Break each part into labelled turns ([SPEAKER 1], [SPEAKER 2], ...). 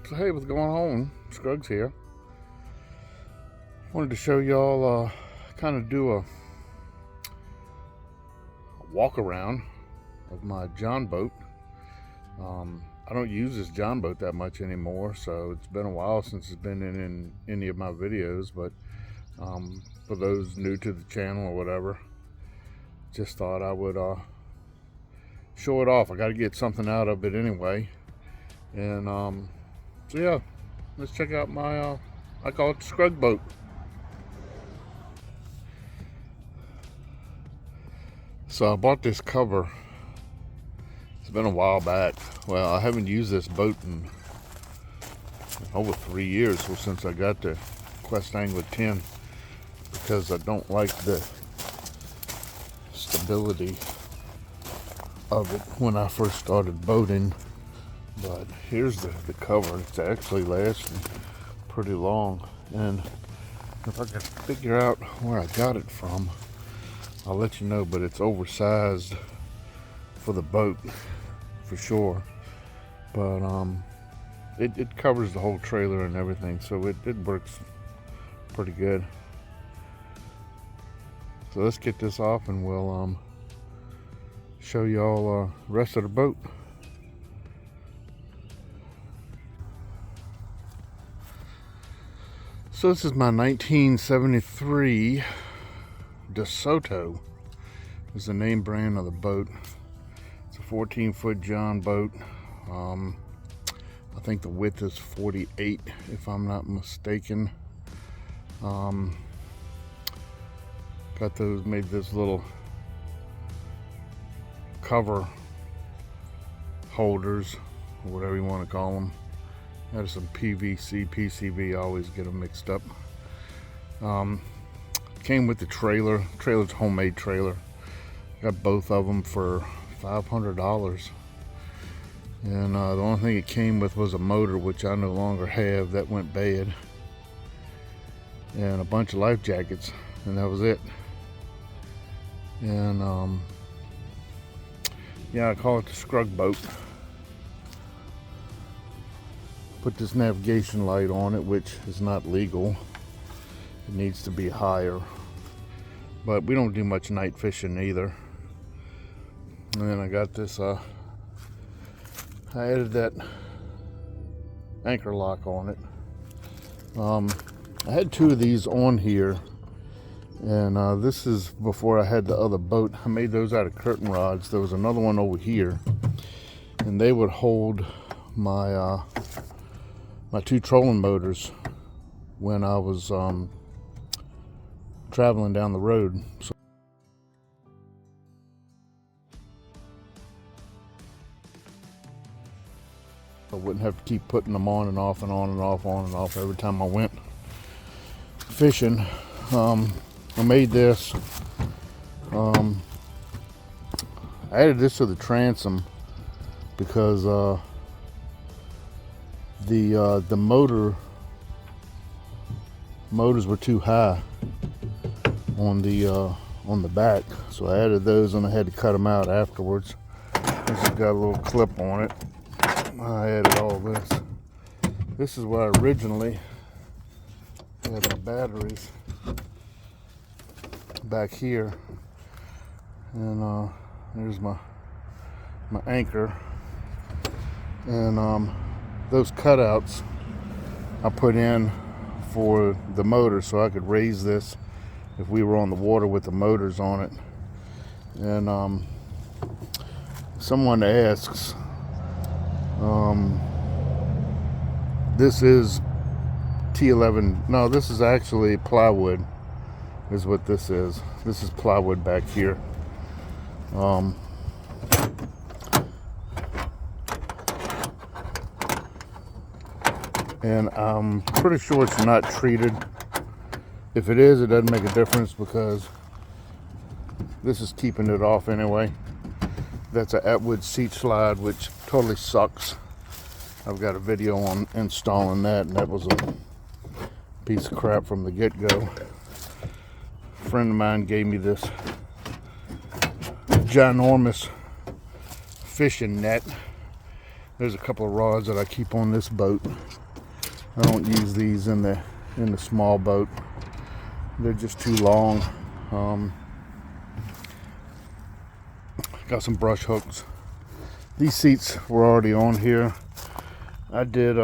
[SPEAKER 1] So hey, what's going on? Scruggs here. Wanted to show y'all, kind of do a walk around of my John boat. I don't use this John boat that much anymore, so it's been a while since it's been in any of my videos, but for those new to the channel or whatever, just thought I would show it off. I got to get something out of it anyway. And so yeah, let's check out my I call it the Scrug boat. So I bought this cover. It's been a while back. Well, I haven't used this boat in over 3 years, well, since I got the Quest Angler 10, because I don't like the stability of it when I first started boating. But here's the cover. It's actually lasting pretty long, and if I can figure out where I got it from, I'll let you know. But it's oversized for the boat for sure, but it covers the whole trailer and everything, so it works pretty good. So let's get this off and we'll show y'all the rest of the boat. So this is my 1973 Desoto, is the name brand of the boat. It's a 14-foot John boat. I think the width is 48, if I'm not mistaken. Made this little cover holders, or whatever you want to call them. There's some PVC, PCV, I always get them mixed up. Came with the trailer. Trailer's a homemade trailer. Got both of them for $500. And the only thing it came with was a motor, which I no longer have. That went bad. And a bunch of life jackets, and that was it. And yeah, I call it the Scrug boat. Put this navigation light on it, which is not legal. It needs to be higher, but we don't do much night fishing either. And then I got this, I added that anchor lock on it. I had two of these on here, and this is before I had the other boat. I made those out of curtain rods. There was another one over here, and they would hold my my two trolling motors when I was traveling down the road. So I wouldn't have to keep putting them on and off and on and off, on and off every time I went fishing. I made this. I added this to the transom because the motors were too high on the back, so I added those, and I had to cut them out afterwards. This has got a little clip on it. I added all this. This is where I originally had my batteries, back here. And there's my anchor, and those cutouts I put in for the motor so I could raise this if we were on the water with the motors on it. And someone asks, this is T11. No, this is actually plywood, is what this is. This is plywood back here. And I'm pretty sure it's not treated. If it is, it doesn't make a difference because this is keeping it off anyway. That's an Atwood seat slide, which totally sucks. I've got a video on installing that, and that was a piece of crap from the get-go. A friend of mine gave me this ginormous fishing net There's a couple of rods that I keep on this boat. I don't use these in the small boat. They're just too long. Got some brush hooks. These seats were already on here. I did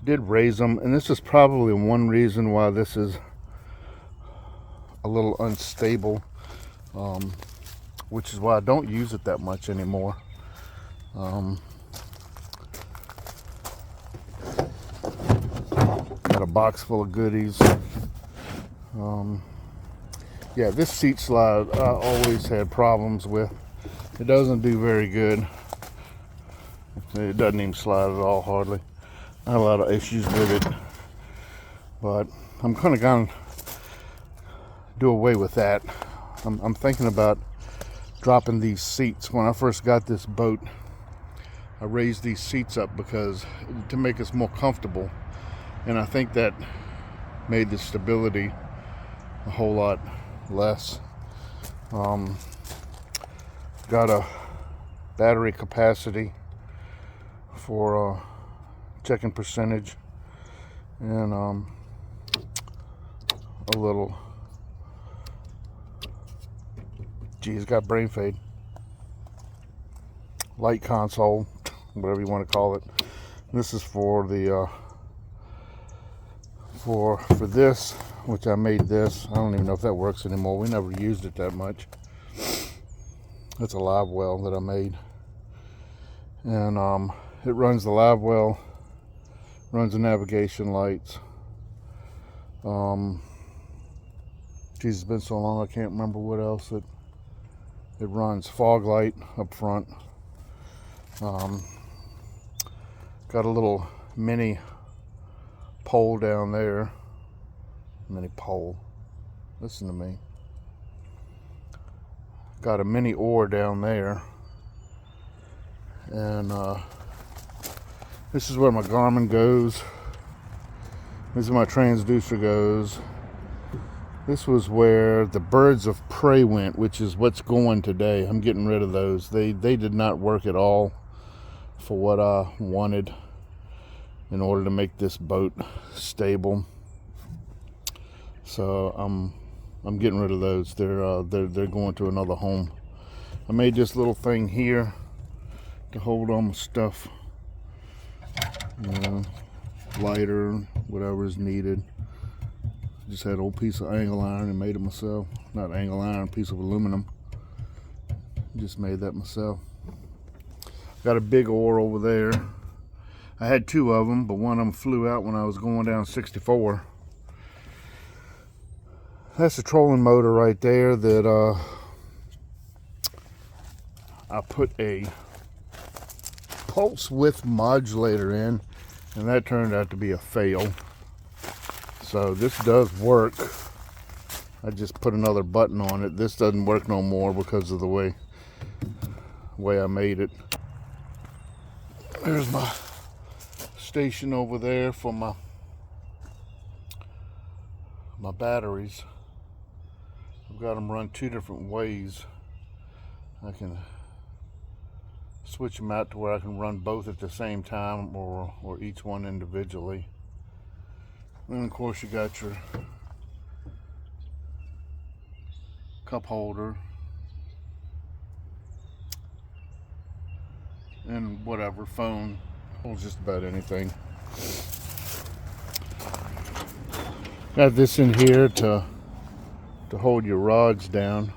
[SPEAKER 1] raise them, and this is probably one reason why this is a little unstable, which is why I don't use it that much anymore. Got a box full of goodies. Yeah, this seat slide I always had problems with. It doesn't do very good. It doesn't even slide at all, hardly. I have a lot of issues with it, but I'm gonna do away with that. I'm thinking about dropping these seats. When I first got this boat, I raised these seats up because to make us more comfortable, and I think that made the stability a whole lot less. Got a battery capacity for checking percentage, and a little, geez, got brain fade, light console, whatever you want to call it. This is for the for this, which I made this. I don't even know if that works anymore. We never used it that much. It's a live well that I made, and it runs the live well, runs the navigation lights. Geez, it's been so long I can't remember what else it runs. Fog light up front. Got a little mini pole down there. Mini pole. Listen to me. Got a mini oar down there, and this is where my Garmin goes. This is where my transducer goes. This was where the birds of prey went, which is what's going today. I'm getting rid of those. They did not work at all for what I wanted in order to make this boat stable. So I'm getting rid of those. They're going to another home. I made this little thing here to hold all my stuff, lighter, whatever is needed. Just had an old piece of angle iron and made it myself. Not angle iron, a piece of aluminum. Just made that myself. Got a big oar over there. I had two of them, but one of them flew out when I was going down 64. That's the trolling motor right there that I put a pulse width modulator in, and that turned out to be a fail. So this does work. I just put another button on it. This doesn't work no more because of the way I made it. There's my station over there for my batteries. I've got them run two different ways. I can switch them out to where I can run both at the same time, or each one individually. And of course you got your cup holder and whatever, phone, holds just about anything. Got this in here to hold your rods down.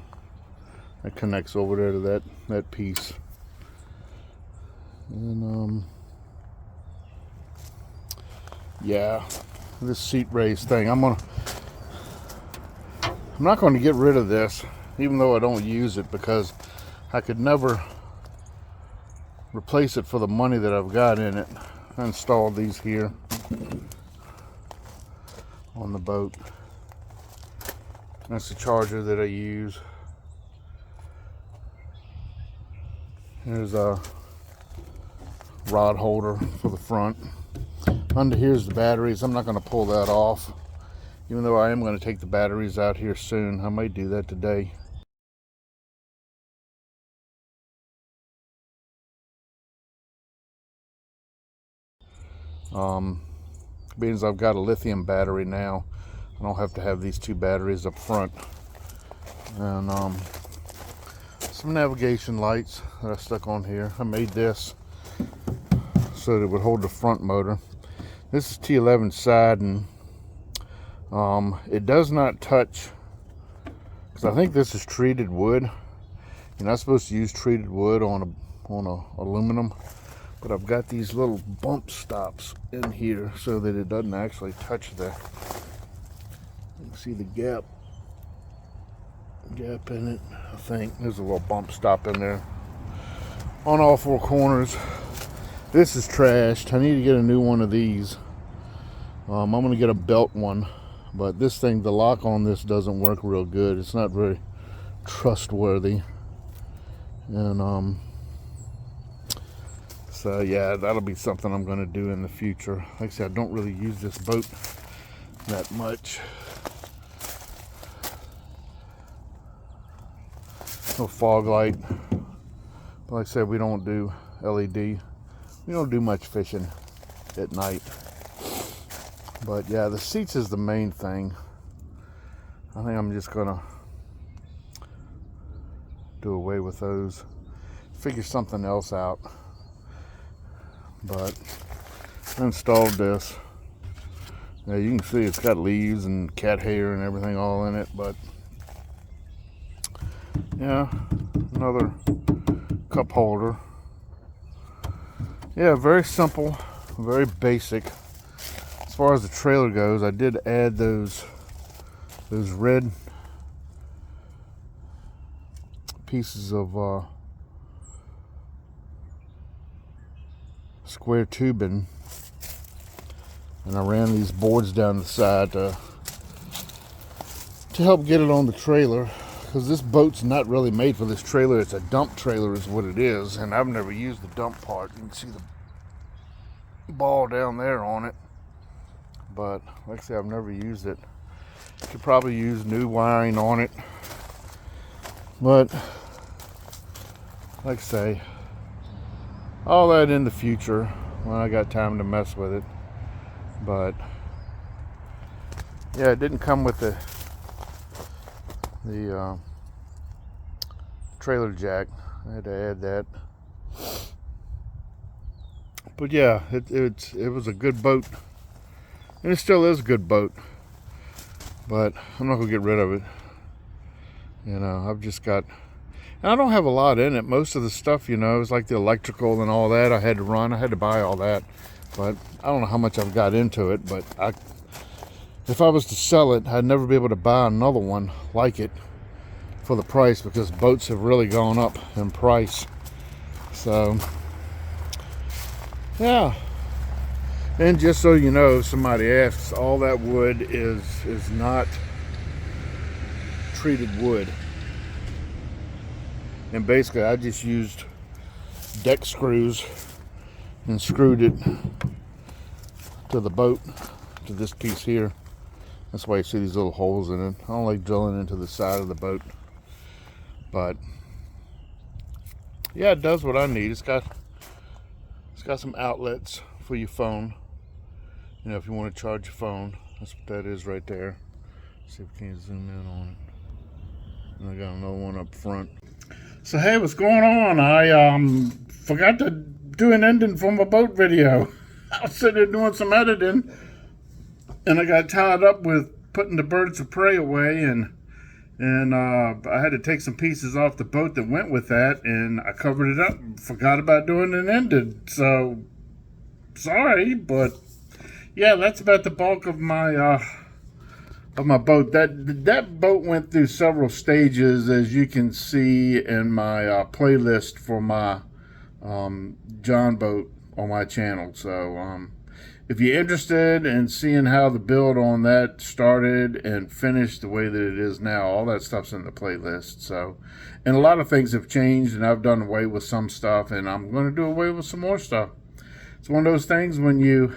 [SPEAKER 1] That connects over there to that piece. And yeah, this seat raise thing, I'm not going to get rid of this, even though I don't use it, because I could never replace it for the money that I've got in it. I installed these here on the boat. That's the charger that I use. Here's a rod holder for the front. Under here's the batteries. I'm not going to pull that off, even though I am going to take the batteries out here soon. I might do that today. Being as I've got a lithium battery now, I don't have to have these two batteries up front. And some navigation lights that I stuck on here. I made this so that it would hold the front motor. This is T11 side, and it does not touch, because I think this is treated wood. You're not supposed to use treated wood on a aluminum, but I've got these little bump stops in here so that it doesn't actually touch the, you can see the gap in it. I think there's a little bump stop in there on all four corners. This is trashed. I need to get a new one of these. I'm gonna get a belt one, but this thing, the lock on this doesn't work real good. It's not very trustworthy. And so yeah, that'll be something I'm gonna do in the future. Like I said, I don't really use this boat that much. No fog light. But like I said, we don't do LED. We don't do much fishing at night. But yeah, the seats is the main thing. I think I'm just gonna do away with those. Figure something else out. But I installed this. Now you can see it's got leaves and cat hair and everything all in it, but yeah, another cup holder. Yeah, very simple, very basic. As far as the trailer goes, I did add those red pieces of square tubing, and I ran these boards down the side to help get it on the trailer, because this boat's not really made for this trailer. It's a dump trailer is what it is, and I've never used the dump part. You can see the ball down there on it, but like I said, I've never used it. Could probably use new wiring on it, but like I say, all that in the future when I got time to mess with it. But yeah, it didn't come with the trailer jack. I had to add that. But yeah, it was a good boat, and it still is a good boat. But I'm not gonna get rid of it. You know, I've just got, and I don't have a lot in it. Most of the stuff, you know, is like the electrical and all that. I had to run. I had to buy all that. But I don't know how much I've got into it. But if I was to sell it, I'd never be able to buy another one like it for the price, because boats have really gone up in price. So yeah. And just so you know, if somebody asks, all that wood is not treated wood. And basically I just used deck screws and screwed it to the boat, to this piece here. That's why you see these little holes in it. I don't like drilling into the side of the boat, but yeah, it does what I need. It's got some outlets for your phone. You know, if you want to charge your phone, that's what that is right there. Let's see if we can zoom in on it. And I got another one up front. So hey, what's going on? I forgot to do an ending for my boat video. I was sitting there doing some editing, and I got tied up with putting the birds of prey away, and I had to take some pieces off the boat that went with that, and I covered it up and forgot about doing an ending. So sorry, but yeah, that's about the bulk of my boat. That boat went through several stages, as you can see in my playlist for my John boat on my channel. So if you're interested in seeing how the build on that started and finished the way that it is now, all that stuff's in the playlist. So, and a lot of things have changed, and I've done away with some stuff, and I'm going to do away with some more stuff. It's one of those things, when you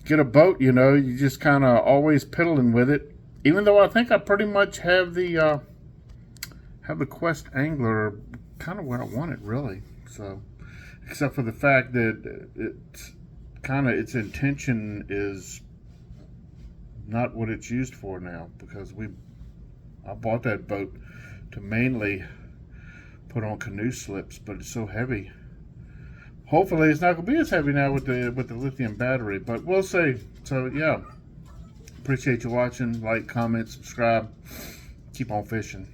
[SPEAKER 1] get a boat, you know, you just kind of always piddling with it. Even though I think I pretty much have the Quest Angler kind of where I want it, really. So, except for the fact that it's kind of its intention is not what it's used for now, because I bought that boat to mainly put on canoe slips, but it's so heavy. Hopefully it's not going to be as heavy now with the lithium battery, but we'll see. So yeah, appreciate you watching. Like, comment, subscribe. Keep on fishing.